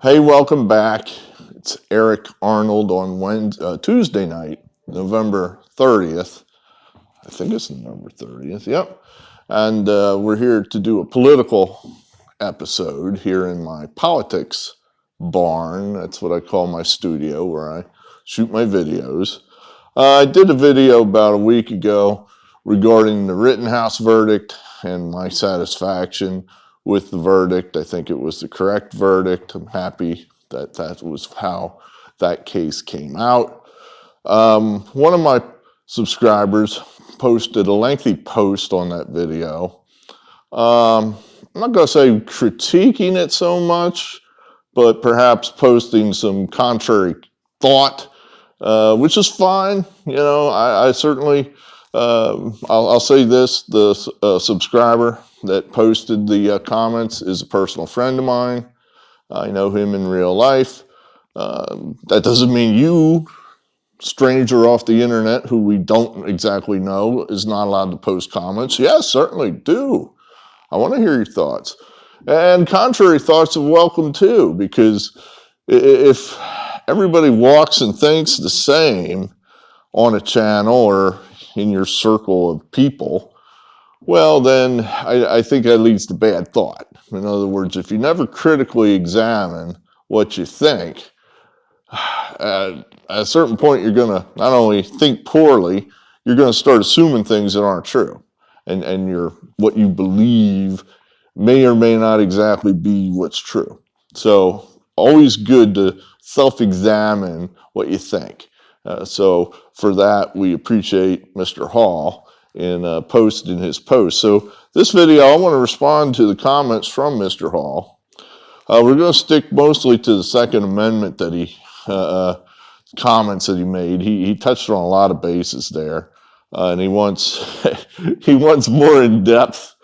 Hey, welcome back. It's Eric Arnold on Tuesday night, November 30th. I think it's November 30th, yep. And we're here to do a political episode here in my politics barn. That's what I call my studio where I shoot my videos. I did a video about a week ago regarding the Rittenhouse verdict and my satisfaction with the verdict. I think it was the correct verdict. I'm happy that that was how that case came out. One of my subscribers posted a lengthy post on that video. I'm not going to say critiquing it so much, but perhaps posting some contrary thought, which is fine. You know, I certainly, I'll say this, the subscriber that posted the comments is a personal friend of mine. I know him in real life. That doesn't mean you, stranger off the internet who we don't exactly know, is not allowed to post comments. Yes, certainly do. I want to hear your thoughts. And contrary thoughts are welcome too, because if everybody walks and thinks the same on a channel or in your circle of people, well, then I think that leads to bad thought. In other words, if you never critically examine what you think, at a certain point, you're going to not only think poorly, you're going to start assuming things that aren't true. And what you believe may or may not exactly be what's true. So always good to self-examine what you think. So for that, we appreciate Mr. Hall in posting his post. So this video, I want to respond to the comments from Mr. Hall. We're going to stick mostly to the Second Amendment that he comments that he made. He touched on a lot of bases there, and he wants he wants more in-depth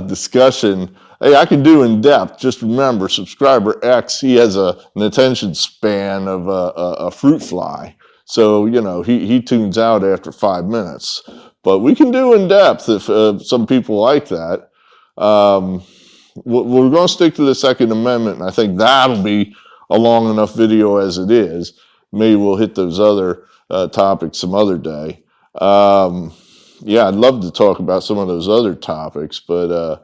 discussion. Hey, I can do in-depth. Just remember, subscriber X, he has an attention span of a fruit fly. So, you know, he tunes out after 5 minutes. But we can do in-depth if some people like that. We're going to stick to the Second Amendment, and I think that'll be a long enough video as it is. Maybe we'll hit those other topics some other day. Yeah, I'd love to talk about some of those other topics, but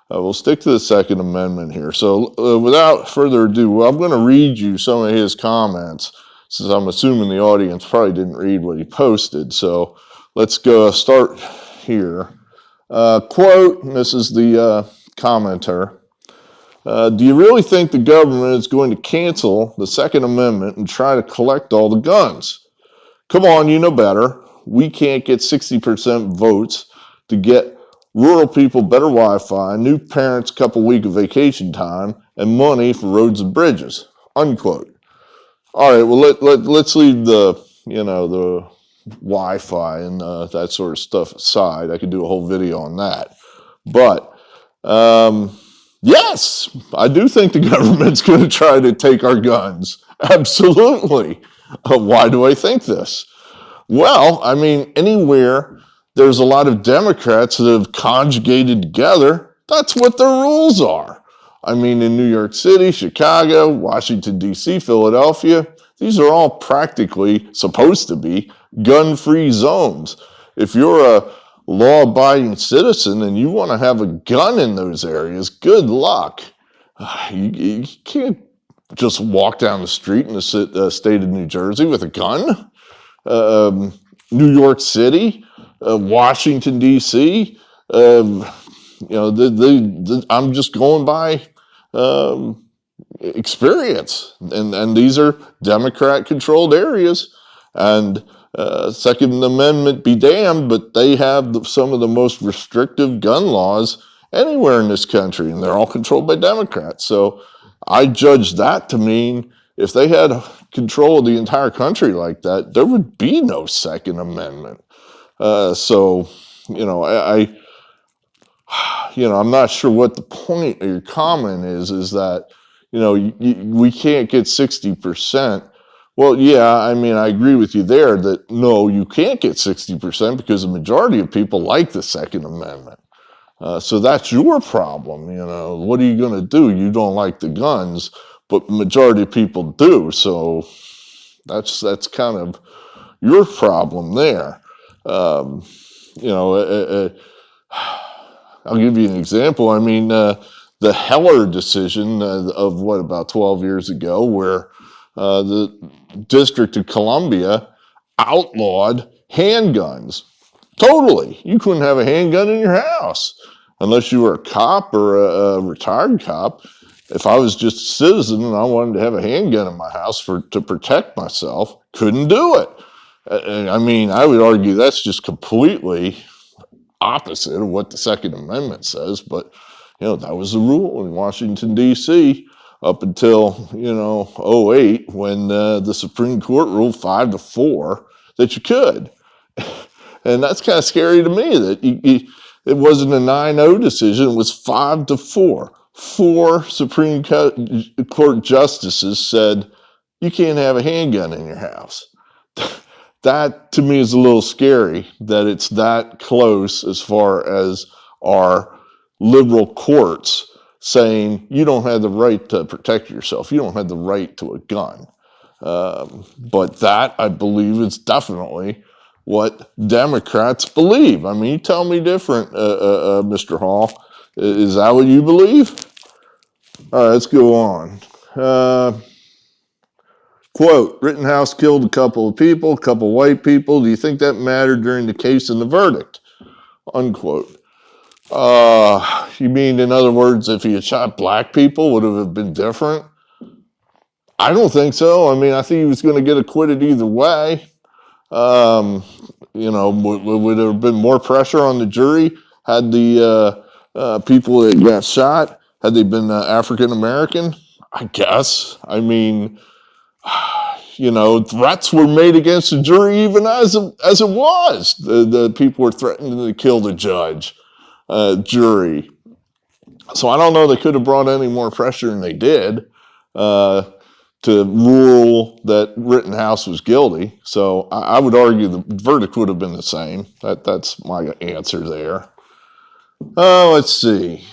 we'll stick to the Second Amendment here. So without further ado, I'm going to read you some of his comments, since I'm assuming the audience probably didn't read what he posted. So let's go start here. Quote, and this is the commenter. Do you really think the government is going to cancel the Second Amendment and try to collect all the guns? Come on, you know better. We can't get 60% votes to get rural people better Wi-Fi, new parents a couple weeks of vacation time, and money for roads and bridges, unquote. All right, well, let's leave the, you know, the Wi-Fi and that sort of stuff aside. I could do a whole video on that. But yes, I do think the government's going to try to take our guns. Absolutely. Why do I think this? Well, I mean, anywhere there's a lot of Democrats that have conjugated together, that's what their rules are. I mean, in New York City, Chicago, Washington, D.C., Philadelphia, these are all practically supposed to be gun-free zones. If you're a law-abiding citizen and you want to have a gun in those areas, good luck. You can't just walk down the street in the state of New Jersey with a gun. New York City, Washington, D.C., you know, I'm just going by experience, and these are Democrat-controlled areas, and Second Amendment be damned, but they have some of the most restrictive gun laws anywhere in this country, and they're all controlled by Democrats. So I judge that to mean if they had control of the entire country like that, there would be no Second Amendment. So, you know, I'm not sure what the point of your comment is that, you know, we can't get 60%. Well, yeah, I mean, I agree with you there that no, you can't get 60% because the majority of people like the Second Amendment. So that's your problem, you know. What are you going to do? You don't like the guns, but majority of people do. So that's kind of your problem there. Um, you know, I'll give you an example. I mean, the Heller decision of what, about 12 years ago, where the District of Columbia outlawed handguns. Totally. You couldn't have a handgun in your house unless you were a cop or a retired cop. If I was just a citizen and I wanted to have a handgun in my house to protect myself, couldn't do it. I mean, I would argue that's just completely opposite of what the Second Amendment says, but that was the rule in Washington, D.C. up until '08, when the Supreme Court ruled 5-4 that you could. And that's kind of scary to me that it wasn't a 9-0 decision, it was 5-4. 4 Supreme Court justices said you can't have a handgun in your house. That to me is a little scary, that it's that close as far as our liberal courts saying you don't have the right to protect yourself. You don't have the right to a gun. But that, I believe, is definitely what Democrats believe. I mean, you tell me different, Mr. Hall. Is that what you believe? All right, let's go on. Quote, Rittenhouse killed a couple of people, a couple white people. Do you think that mattered during the case and the verdict? Unquote. You mean, in other words, if he had shot black people, would it have been different? I don't think so. I mean, I think he was going to get acquitted either way. Would there have been more pressure on the jury had the people that got shot, had they been African American? I guess. I mean, threats were made against the jury even as it was. The people were threatening to kill the jury. So I don't know, they could have brought any more pressure than they did to rule that Rittenhouse was guilty. So I would argue the verdict would have been the same. That's my answer there. Let's see.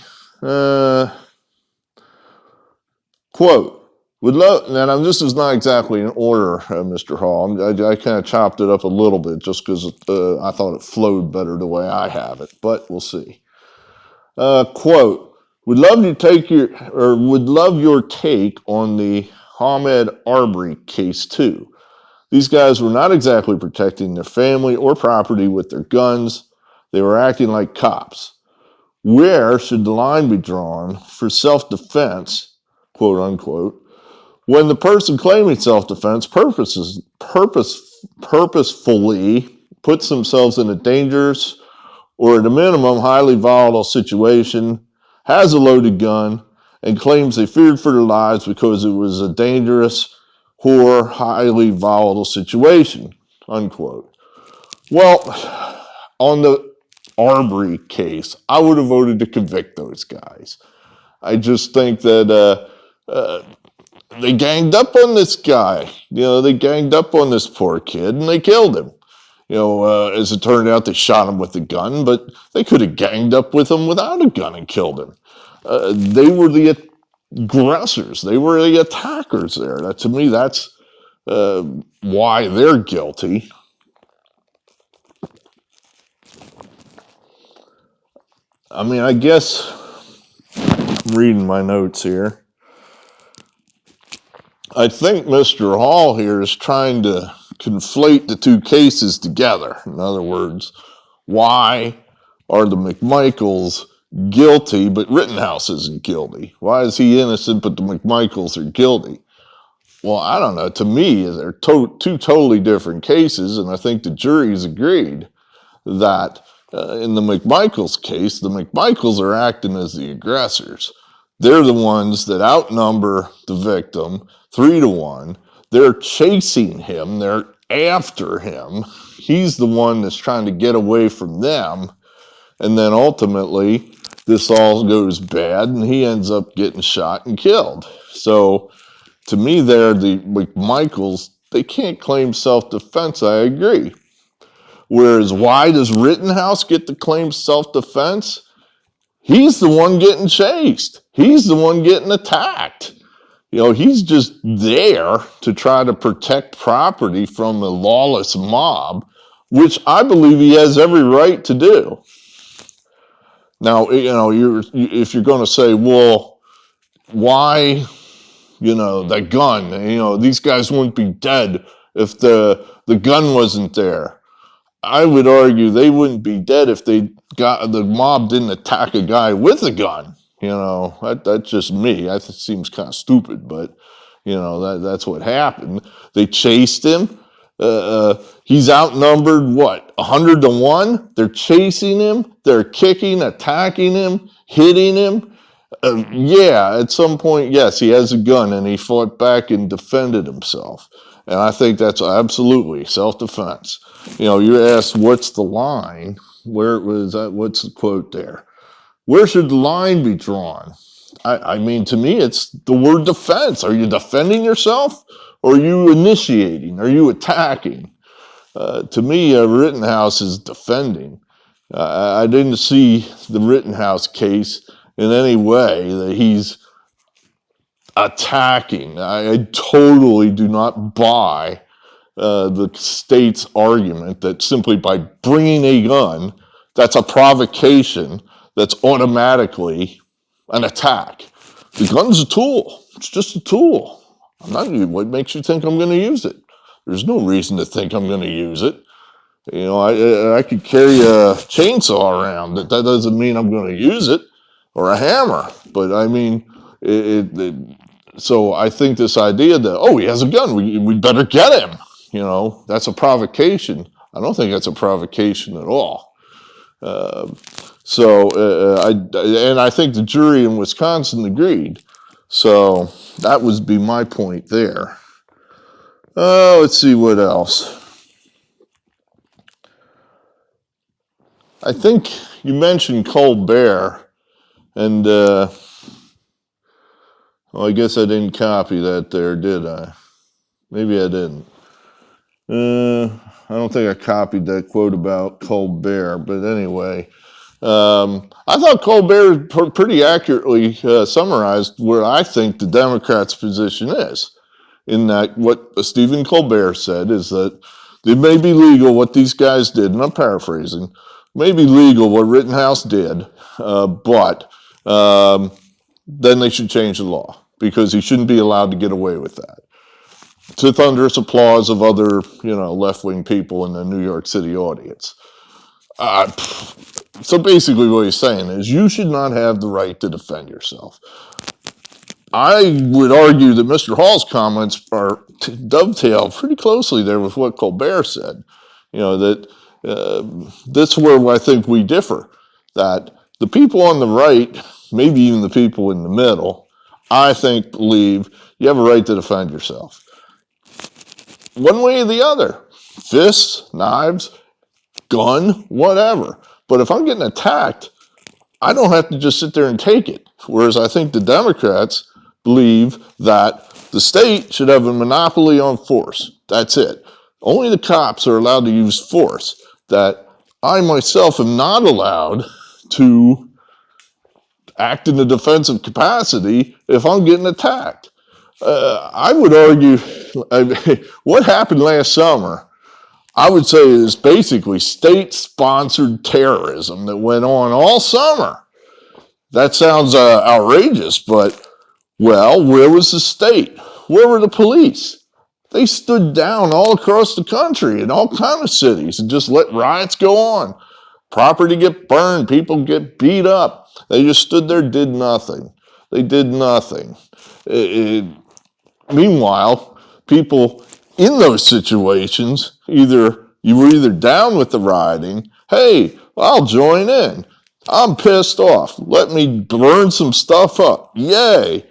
Quote, would love, now this is not exactly in order, Mr. Hall. I kind of chopped it up a little bit just because I thought it flowed better the way I have it, but we'll see. Quote, would love your take on the Ahmaud Arbery case too. These guys were not exactly protecting their family or property with their guns. They were acting like cops. Where should the line be drawn for self-defense, quote unquote, when the person claiming self-defense purposefully puts themselves in a dangerous or at a minimum highly volatile situation, has a loaded gun, and claims they feared for their lives because it was a dangerous or highly volatile situation, unquote. Well, on the Arbery case, I would have voted to convict those guys. I just think that they ganged up on this guy. They ganged up on this poor kid and they killed him. As it turned out, they shot him with a gun, but they could have ganged up with him without a gun and killed him. They were the aggressors. They were the attackers there. To me, that's why they're guilty. I mean, I guess I'm reading my notes here. I think Mr. Hall here is trying to conflate the two cases together. In other words, why are the McMichaels guilty but Rittenhouse isn't guilty? Why is he innocent but the McMichaels are guilty? Well, I don't know. To me, they're two totally different cases, and I think the jury's agreed that in the McMichaels case, the McMichaels are acting as the aggressors. They're the ones that outnumber the victim 3-1. They're chasing him. They're after him. He's the one that's trying to get away from them. And then ultimately, this all goes bad and he ends up getting shot and killed. So to me, they're the McMichaels. They can't claim self-defense. I agree. Whereas why does Rittenhouse get to claim self-defense? He's the one getting chased. He's the one getting attacked. He's just there to try to protect property from a lawless mob, which I believe he has every right to do. Now, if you're going to say, well, why, that gun, these guys wouldn't be dead if the gun wasn't there. I would argue they wouldn't be dead if the mob didn't attack a guy with a gun. That's just me. That seems kind of stupid, but that's what happened. They chased him. He's outnumbered 100-1. They're chasing him. They're kicking, attacking him, hitting him. Yeah, at some point, yes, he has a gun, and he fought back and defended himself. And I think that's absolutely self-defense. You asked, what's the line? Where was that? What's the quote there? Where should the line be drawn? I mean, to me, it's the word defense. Are you defending yourself, or are you initiating? Are you attacking? To me, Rittenhouse is defending. I didn't see the Rittenhouse case in any way that he's attacking. I totally do not buy the state's argument that simply by bringing a gun, that's a provocation, that's automatically an attack. The gun's a tool. It's just a tool. What makes you think I'm going to use it? There's no reason to think I'm going to use it. I could carry a chainsaw around. That doesn't mean I'm going to use it, or a hammer. But I mean, so I think this idea that, he has a gun, we better get him. That's a provocation. I don't think that's a provocation at all. I think the jury in Wisconsin agreed. So that would be my point there. Let's see what else. I think you mentioned Colbert, and I guess I didn't copy that there, did I? Maybe I didn't. I don't think I copied that quote about Colbert, but anyway, I thought Colbert pretty accurately summarized where I think the Democrats' position is. In that, what Stephen Colbert said is that it may be legal what these guys did, and I'm paraphrasing, may be legal what Rittenhouse did, but then they should change the law because he shouldn't be allowed to get away with that. To thunderous applause of other, left-wing people in the New York City audience. So basically what he's saying is you should not have the right to defend yourself. I would argue that Mr. Hall's comments are dovetail pretty closely there with what Colbert said. That that's where I think we differ. That the people on the right, maybe even the people in the middle, I think believe you have a right to defend yourself. One way or the other. Fists, knives, gun, whatever. But if I'm getting attacked, I don't have to just sit there and take it. Whereas I think the Democrats believe that the state should have a monopoly on force. That's it. Only the cops are allowed to use force. That I myself am not allowed to act in a defensive capacity if I'm getting attacked. I would argue what happened last summer, I would say, is basically state-sponsored terrorism that went on all summer. That sounds outrageous, but, where was the state? Where were the police? They stood down all across the country in all kinds of cities and just let riots go on. Property get burned, people get beat up. They just stood there, did nothing. They did nothing. Meanwhile, people in those situations, you were either down with the rioting, hey, I'll join in. I'm pissed off. Let me burn some stuff up. Yay.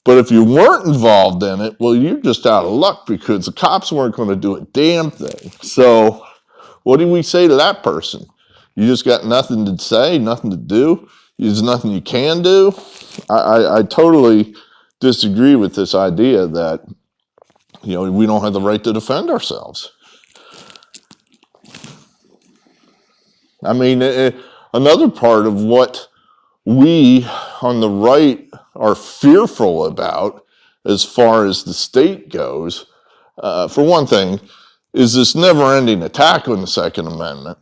But if you weren't involved in it, well, you're just out of luck because the cops weren't going to do a damn thing. So what do we say to that person? You just got nothing to say, nothing to do. There's nothing you can do. I totally disagree with this idea that, we don't have the right to defend ourselves. I mean, another part of what we on the right are fearful about as far as the state goes, for one thing, is this never-ending attack on the Second Amendment.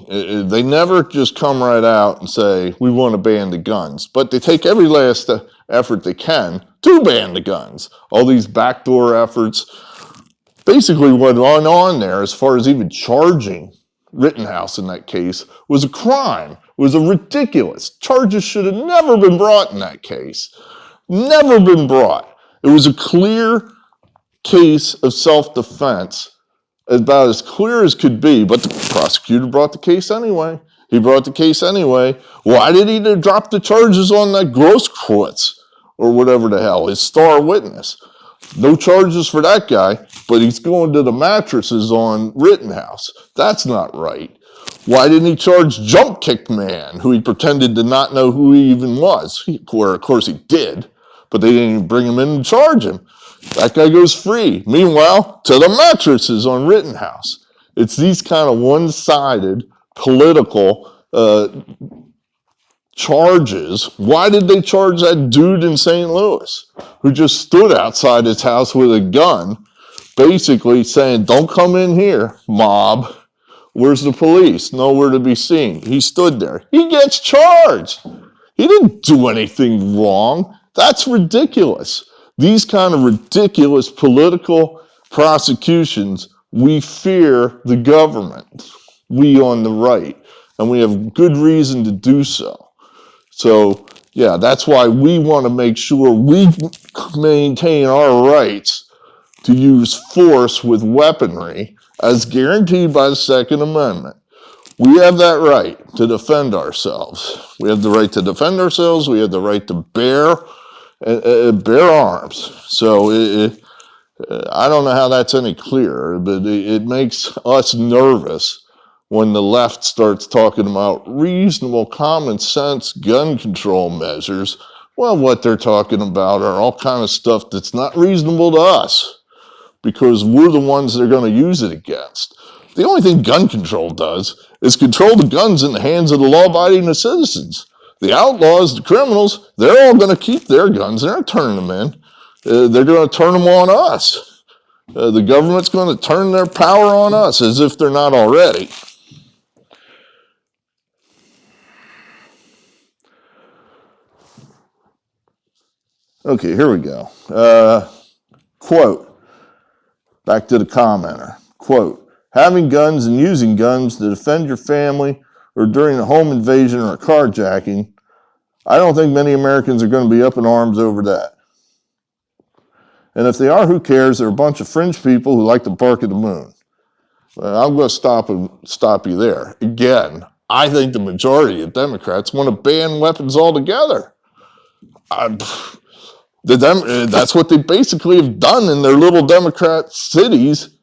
They never just come right out and say, we want to ban the guns, but they take every last effort they can to ban the guns. All these backdoor efforts. Basically what went on there, as far as even charging Rittenhouse in that case, was a crime. It was a ridiculous. Charges should have never been brought in that case. Never been brought. It was a clear case of self-defense, about as clear as could be, but the prosecutor brought the case anyway. He brought the case anyway. Why did he drop the charges on that Grosskreutz, or whatever the hell, his star witness? No charges for that guy, but he's going to the mattresses on Rittenhouse. That's not right. Why didn't he charge Jump Kick Man, who he pretended to not know who he even was? Where, of course, he did, but they didn't even bring him in and charge him. That guy goes free. Meanwhile, to the mattresses on Rittenhouse. It's these kind of one-sided political charges. Why did they charge that dude in St. Louis who just stood outside his house with a gun, basically saying, don't come in here, mob. Where's the police? Nowhere to be seen. He stood there. He gets charged. He didn't do anything wrong. That's ridiculous. These kind of ridiculous political prosecutions, we fear the government, we on the right, and we have good reason to do so. So, yeah, that's why we want to make sure we maintain our rights to use force with weaponry as guaranteed by the Second Amendment. We have that right to defend ourselves. We have the right to defend ourselves. We have the right to bear arms. So I don't know how that's any clearer, but it makes us nervous when the left starts talking about reasonable common sense gun control measures. Well, what they're talking about are all kind of stuff that's not reasonable to us because we're the ones they're going to use it against. The only thing gun control does is control the guns in the hands of the law-abiding citizens. The outlaws, the criminals, they're all going to keep their guns. They're not turning them in. They're going to turn them on us. The government's going to turn their power on us as if they're not already. Okay, here we go. Quote, back to the commenter. Quote, having guns and using guns to defend your family or during a home invasion or a carjacking, I don't think many Americans are going to be up in arms over that. And if they are, who cares? They're a bunch of fringe people who like to bark at the moon. Well, I'm going to stop you there. Again, I think the majority of Democrats want to ban weapons altogether. That's what they basically have done in their little Democrat cities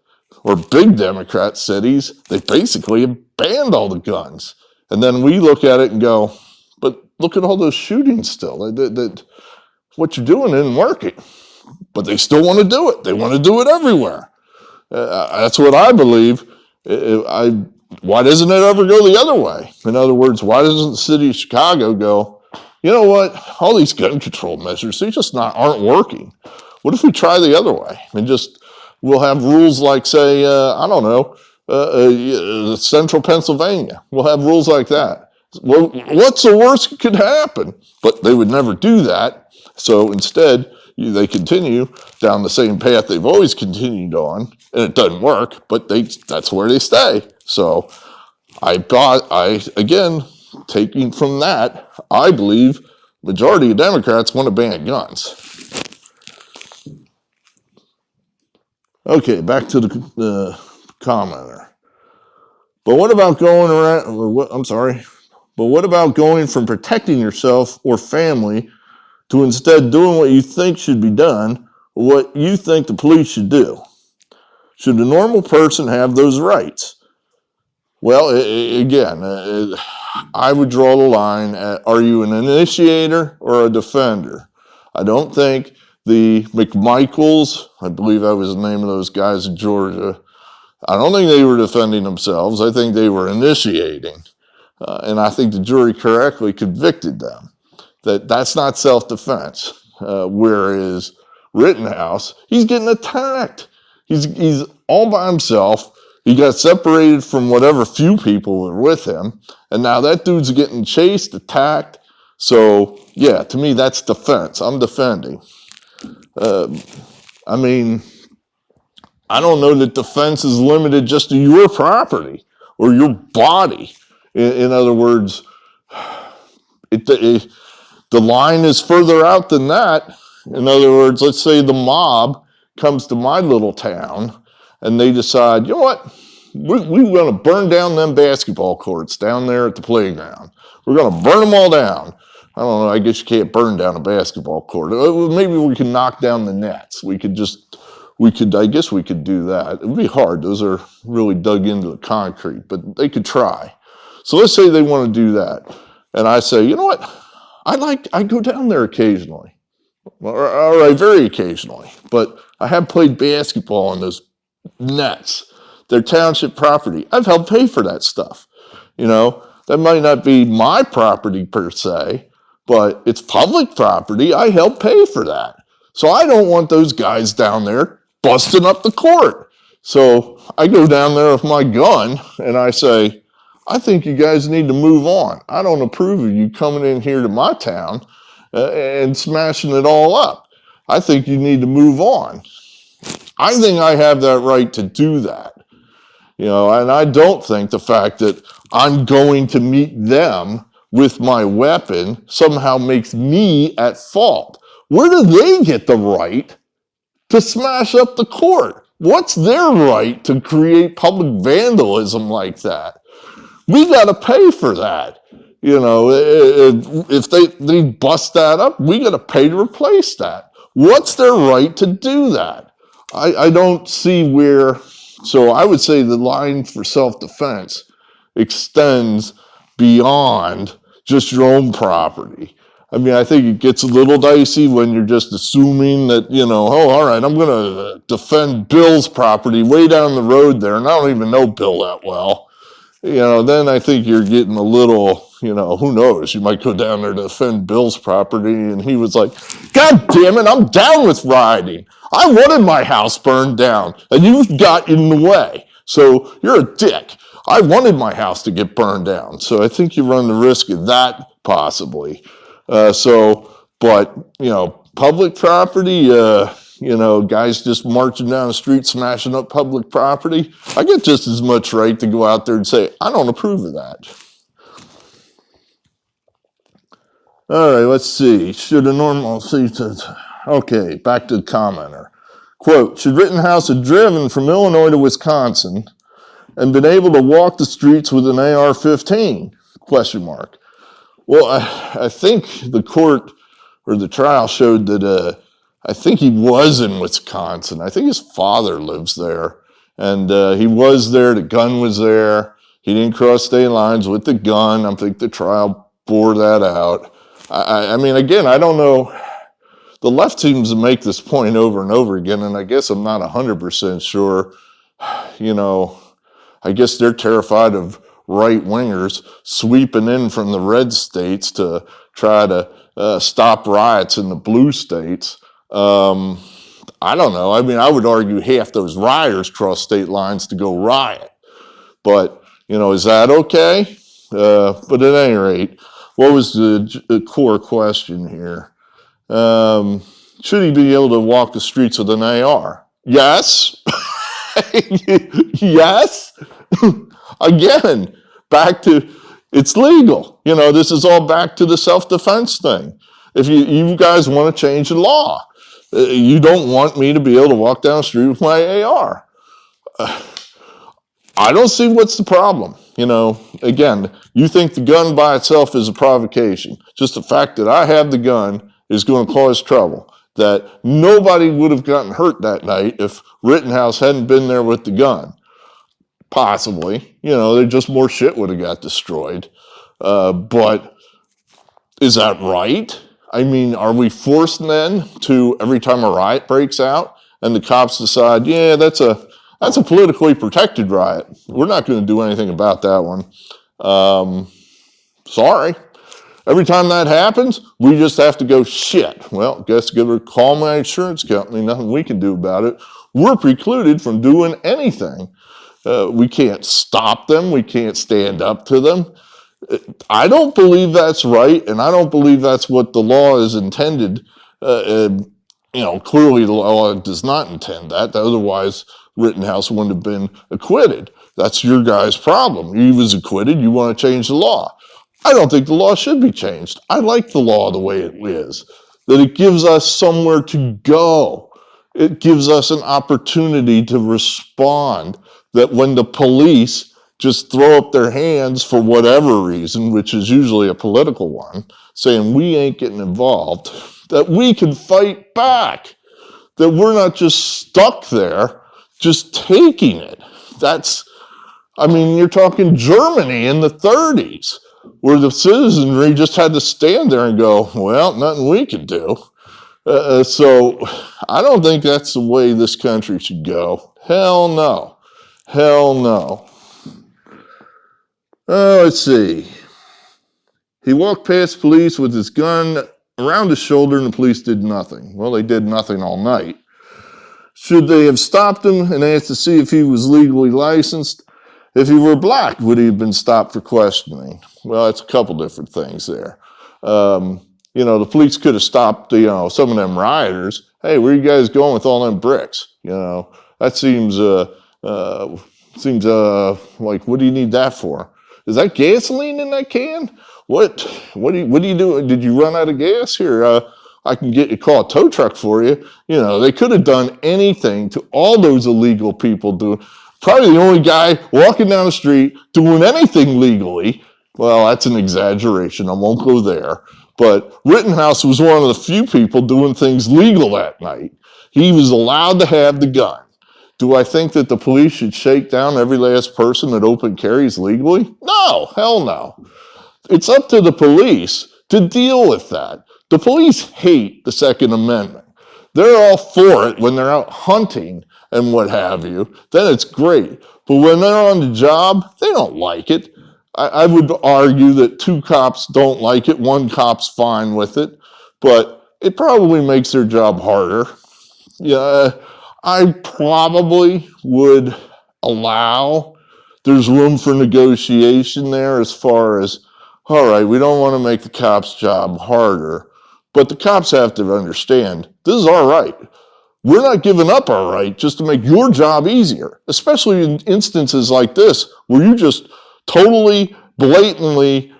or big Democrat cities. They basically have banned all the guns. And then we look at it and go, but look at all those shootings still. What you're doing isn't working. But they still want to do it. They want to do it everywhere. That's what I believe. Why doesn't it ever go the other way? In other words, why doesn't the city of Chicago go, you know what, all these gun control measures, they just aren't working. What if we try the other way and we'll have rules like, say, I don't know, central Pennsylvania. We'll have rules like that. Well, what's the worst that could happen? But they would never do that. So instead, they continue down the same path they've always continued on, and it doesn't work, but that's where they stay. So again, taking from that, I believe majority of Democrats want to ban guns. Okay, back to the commenter. But what about what about going from protecting yourself or family to instead doing what you think should be done, or what you think the police should do? Should a normal person have those rights? Well, again, I would draw the line at, are you an initiator or a defender? I don't think the McMichaels, I believe that was the name of those guys in Georgia, I don't think they were defending themselves. I think they were initiating. And I think the jury correctly convicted them. That's not self-defense. Whereas Rittenhouse, he's getting attacked. He's all by himself. He got separated from whatever few people were with him, and now that dude's getting chased, attacked. So yeah, to me that's defense. I'm defending. I mean, I don't know that defense is limited just to your property or your body. In other words, the line is further out than that. In other words, let's say the mob comes to my little town and they decide, you know what, we're going to burn down them basketball courts down there at the playground. We're going to burn them all down. I don't know, I guess you can't burn down a basketball court. Maybe we can knock down the nets. I guess we could do that. It would be hard. Those are really dug into the concrete, but they could try. So let's say they want to do that. And I say, you know what? I go down there occasionally. All right, very occasionally. But I have played basketball on those nets. They're township property. I've helped pay for that stuff. You know, that might not be my property per se, but it's public property. I help pay for that. So I don't want those guys down there busting up the court. So I go down there with my gun and I say, I think you guys need to move on. I don't approve of you coming in here to my town and smashing it all up. I think you need to move on. I think I have that right to do that. You know, and I don't think the fact that I'm going to meet them with my weapon somehow makes me at fault. Where do they get the right to smash up the court? What's their right to create public vandalism like that? We got to pay for that. You know, if they bust that up, we got to pay to replace that. What's their right to do that? I don't see where. So I would say the line for self-defense extends beyond just your own property. I mean, I think it gets a little dicey when you're just assuming that, you know, oh, all right, I'm going to defend Bill's property way down the road there, and I don't even know Bill that well. You know, then I think you're getting a little, you know, who knows? You might go down there to defend Bill's property, and he was like, God damn it, I'm down with rioting. I wanted my house burned down, and you got in the way. So you're a dick. I wanted my house to get burned down. So I think you run the risk of that possibly. But, you know, public property, you know, guys just marching down the street, smashing up public property. I get just as much right to go out there and say, I don't approve of that. All right, let's see. Should a normal... Okay, back to the commenter. Quote, should Rittenhouse have driven from Illinois to Wisconsin and been able to walk the streets with an AR-15? Question mark. Well, I think the court or the trial showed that I think he was in Wisconsin. I think his father lives there. And he was there. The gun was there. He didn't cross state lines with the gun. I think the trial bore that out. I mean, again, I don't know. The left seems to make this point over and over again, and I guess I'm not 100% sure. You know, I guess they're terrified of right-wingers sweeping in from the red states to try to stop riots in the blue states. I don't know. I mean, I would argue half those rioters cross state lines to go riot. But, you know, is that okay? But at any rate, what was the core question here? Should he be able to walk the streets with an AR? Yes. Yes. Again, back to, it's legal. You know, this is all back to the self-defense thing. If you guys want to change the law, you don't want me to be able to walk down the street with my AR. I don't see what's the problem. You know, again, you think the gun by itself is a provocation. Just the fact that I have the gun is going to cause trouble. That nobody would have gotten hurt that night if Rittenhouse hadn't been there with the gun. Possibly. You know, just more shit would have got destroyed. But is that right? I mean, are we forced then to, every time a riot breaks out and the cops decide, yeah, that's a politically protected riot. We're not going to do anything about that one. Sorry. Every time that happens, we just have to go, shit, well, guess I'm going to call my insurance company. Nothing we can do about it. We're precluded from doing anything. We can't stop them. We can't stand up to them. I don't believe that's right, and I don't believe that's what the law is intended. Clearly the law does not intend that. Otherwise, Rittenhouse wouldn't have been acquitted. That's your guy's problem. He was acquitted. You want to change the law. I don't think the law should be changed. I like the law the way it is, that it gives us somewhere to go. It gives us an opportunity to respond, that when the police just throw up their hands for whatever reason, which is usually a political one, saying we ain't getting involved, that we can fight back, that we're not just stuck there, just taking it. You're talking Germany in the 30s, where the citizenry just had to stand there and go, well, nothing we can do. So I don't think that's the way this country should go. Hell no. Hell no. Let's see. He walked past police with his gun around his shoulder and the police did nothing. Well, they did nothing all night. Should they have stopped him and asked to see if he was legally licensed? If he were black, would he have been stopped for questioning? Well, that's a couple different things there. The police could have stopped, some of them rioters. Hey, where are you guys going with all them bricks? That seems like, what do you need that for? Is that gasoline in that can? What do you do? Did you run out of gas? Here, I can call a tow truck for you. They could have done anything to all those illegal people doing. Probably the only guy walking down the street doing anything legally. Well, that's an exaggeration. I won't go there. But Rittenhouse was one of the few people doing things legal that night. He was allowed to have the gun. Do I think that the police should shake down every last person that open carries legally? No, hell no. It's up to the police to deal with that. The police hate the Second Amendment. They're all for it when they're out hunting and what have you. Then it's great. But when they're on the job, they don't like it. I would argue that 2 cops don't like it. 1 cop's fine with it. But it probably makes their job harder. Yeah, I probably would allow, there's room for negotiation there as far as, all right, we don't want to make the cops' job harder, but the cops have to understand, this is our right. We're not giving up our right just to make your job easier, especially in instances like this, where you just totally, blatantly,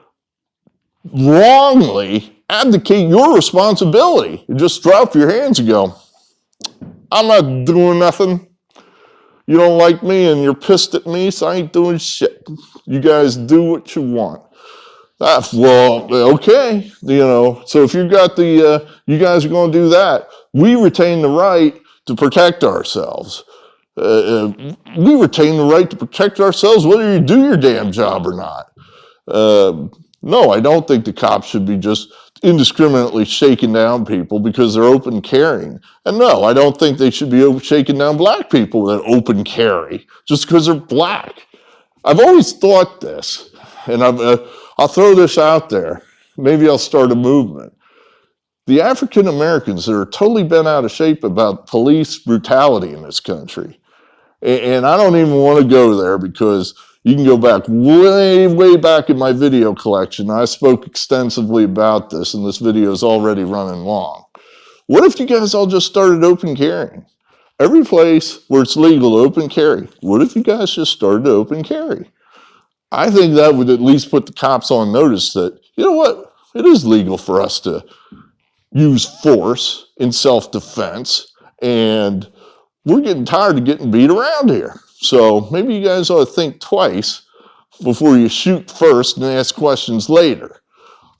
wrongly abdicate your responsibility. You just drop your hands and go, I'm not doing nothing. You don't like me and you're pissed at me, so I ain't doing shit. You guys do what you want. Well, okay. So if you got you guys are going to do that, we retain the right to protect ourselves. We retain the right to protect ourselves whether you do your damn job or not. No, I don't think the cops should be just indiscriminately shaking down people because they're open carrying. And no, I don't think they should be shaking down black people that open carry just because they're black. I've always thought this, and I'll throw this out there. Maybe I'll start a movement. The African Americans that are totally bent out of shape about police brutality in this country. And I don't even want to go there because you can go back way, way back in my video collection. I spoke extensively about this, and this video is already running long. What if you guys all just started open carrying? Every place where it's legal to open carry, what if you guys just started to open carry? I think that would at least put the cops on notice that, you know what, it is legal for us to use force in self-defense, and we're getting tired of getting beat around here. So maybe you guys ought to think twice before you shoot first and ask questions later.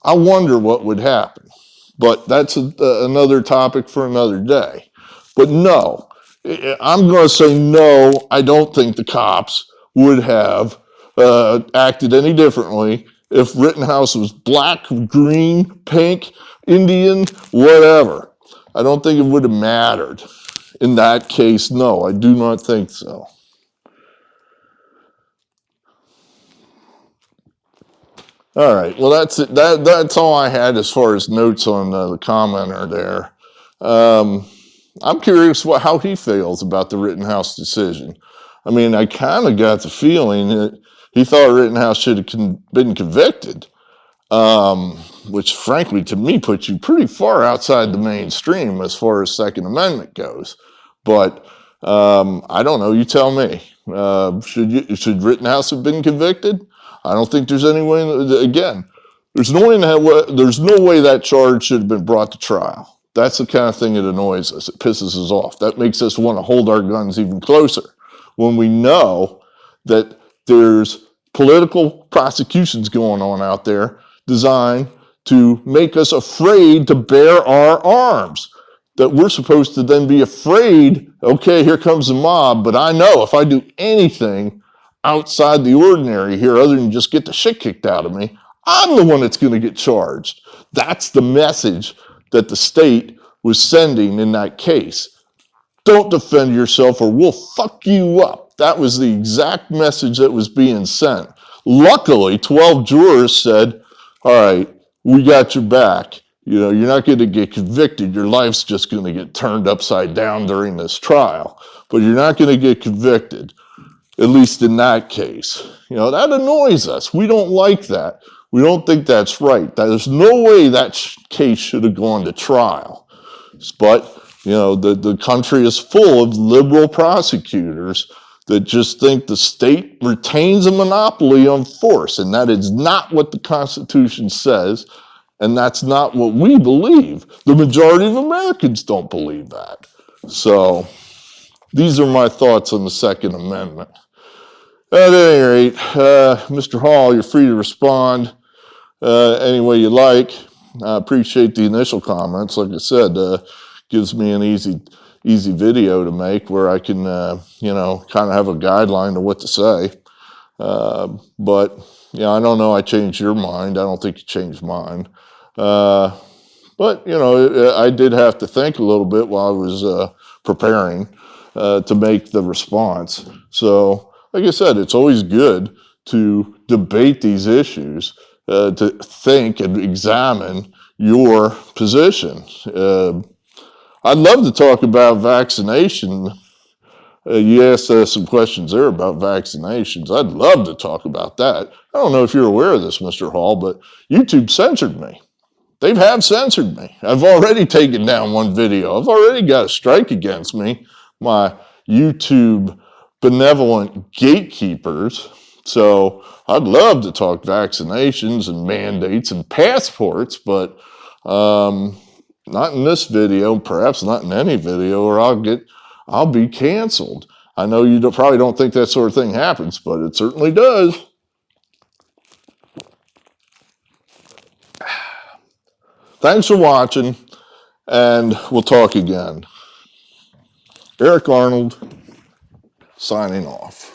I wonder what would happen. But that's another topic for another day. But no, I'm going to say no, I don't think the cops would have acted any differently if Rittenhouse was black, green, pink, Indian, whatever. I don't think it would have mattered. In that case, no, I do not think so. All right. Well, that's it. That's all I had as far as notes on the commenter there. I'm curious how he feels about the Rittenhouse decision. I mean, I kind of got the feeling that he thought Rittenhouse should have been convicted, which frankly to me puts you pretty far outside the mainstream as far as Second Amendment goes. But I don't know. You tell me. Should Rittenhouse have been convicted? I don't think there's any way. Again, there's no way that charge should have been brought to trial. That's the kind of thing that annoys us. It pisses us off. That makes us want to hold our guns even closer when we know that there's political prosecutions going on out there designed to make us afraid to bear our arms. That we're supposed to then be afraid, okay, here comes the mob, but I know if I do anything outside the ordinary here other than just get the shit kicked out of me, I'm the one that's going to get charged. That's the message that the state was sending in that case. Don't defend yourself or we'll fuck you up. That was the exact message that was being sent. Luckily, 12 jurors said, all right, we got your back. You know, you're not going to get convicted. Your life's just going to get turned upside down during this trial, but you're not going to get convicted, at least in that case. You know, that annoys us. We don't like that. We don't think that's right. There's no way that case should have gone to trial. But, you know, the country is full of liberal prosecutors that just think the state retains a monopoly on force, and that is not what the Constitution says, and that's not what we believe. The majority of Americans don't believe that. So these are my thoughts on the Second Amendment. At any rate, Mr. Hall, you're free to respond any way you like. I appreciate the initial comments. Like I said, gives me an easy video to make where I can, you know, kind of have a guideline to what to say. But, yeah, I don't know. I changed your mind. I don't think you changed mine. But, you know, I did have to think a little bit while I was preparing to make the response. So, like I said, it's always good to debate these issues, to think and examine your position. I'd love to talk about vaccination. You asked some questions there about vaccinations. I'd love to talk about that. I don't know if you're aware of this, Mr. Hall, but YouTube censored me. They have censored me. I've already taken down one video. I've already got a strike against me. My YouTube benevolent gatekeepers. So I'd love to talk vaccinations and mandates and passports, but not in this video, perhaps not in any video, or I'll be canceled. I know you probably don't think that sort of thing happens, but it certainly does. Thanks for watching, and we'll talk again. Eric Arnold, signing off.